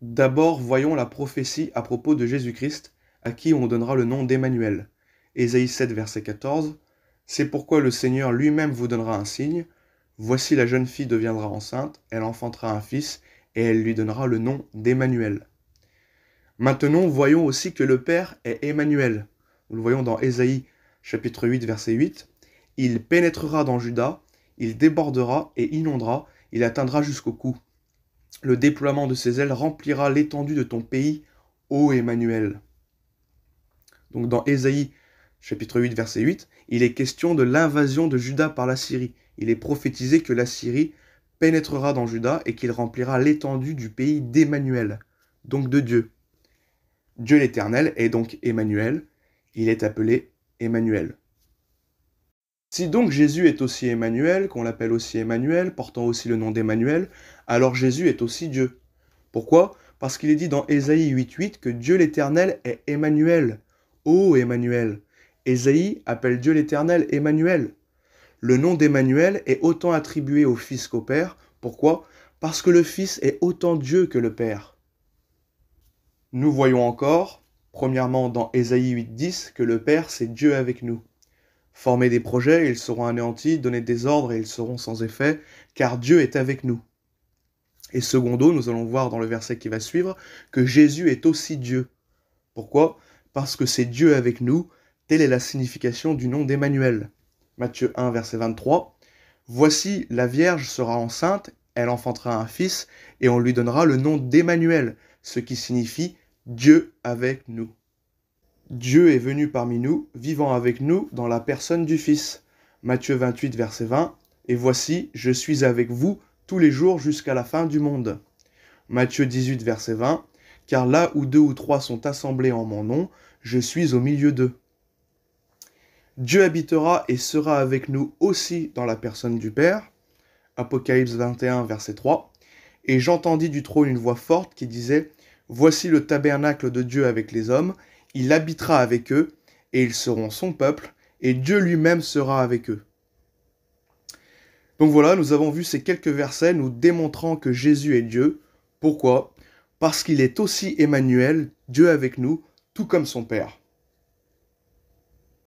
D'abord, voyons la prophétie à propos de Jésus-Christ, à qui on donnera le nom d'Emmanuel. Ésaïe 7, verset 14. C'est pourquoi le Seigneur lui-même vous donnera un signe. Voici la jeune fille deviendra enceinte, elle enfantera un fils, et elle lui donnera le nom d'Emmanuel. Maintenant, voyons aussi que le Père est Emmanuel. Nous le voyons dans Ésaïe chapitre 8, verset 8. Il pénétrera dans Juda, il débordera et inondera, il atteindra jusqu'au cou. Le déploiement de ses ailes remplira l'étendue de ton pays, ô Emmanuel. Donc dans Ésaïe chapitre 8, verset 8, il est question de l'invasion de Juda par la Syrie. Il est prophétisé que la Syrie pénétrera dans Juda et qu'il remplira l'étendue du pays d'Emmanuel, donc de Dieu. Dieu l'Éternel est donc Emmanuel, il est appelé Emmanuel. Si donc Jésus est aussi Emmanuel, qu'on l'appelle aussi Emmanuel, portant aussi le nom d'Emmanuel, alors Jésus est aussi Dieu. Pourquoi? Parce qu'il est dit dans Ésaïe 8.8 que Dieu l'Éternel est Emmanuel. Ô Emmanuel! Ésaïe appelle Dieu l'Éternel Emmanuel. Le nom d'Emmanuel est autant attribué au Fils qu'au Père. Pourquoi? Parce que le Fils est autant Dieu que le Père. Nous voyons encore, premièrement dans Ésaïe 8.10, que le Père c'est Dieu avec nous. Former des projets, ils seront anéantis, donner des ordres et ils seront sans effet, car Dieu est avec nous. Et secondo, nous allons voir dans le verset qui va suivre que Jésus est aussi Dieu. Pourquoi? Parce que c'est Dieu avec nous, telle est la signification du nom d'Emmanuel. Matthieu 1, verset 23. Voici, la Vierge sera enceinte, elle enfantera un fils, et on lui donnera le nom d'Emmanuel, ce qui signifie Dieu avec nous. Dieu est venu parmi nous, vivant avec nous dans la personne du Fils. Matthieu 28, verset 20. Et voici, je suis avec vous tous les jours jusqu'à la fin du monde. Matthieu 18, verset 20. Car là où 2 ou 3 sont assemblés en mon nom, je suis au milieu d'eux. Dieu habitera et sera avec nous aussi dans la personne du Père. Apocalypse 21, verset 3. Et j'entendis du trône une voix forte qui disait « Voici le tabernacle de Dieu avec les hommes, il habitera avec eux, et ils seront son peuple, et Dieu lui-même sera avec eux. » Donc voilà, nous avons vu ces quelques versets nous démontrant que Jésus est Dieu. Pourquoi? Parce qu'il est aussi Emmanuel, Dieu avec nous, tout comme son Père.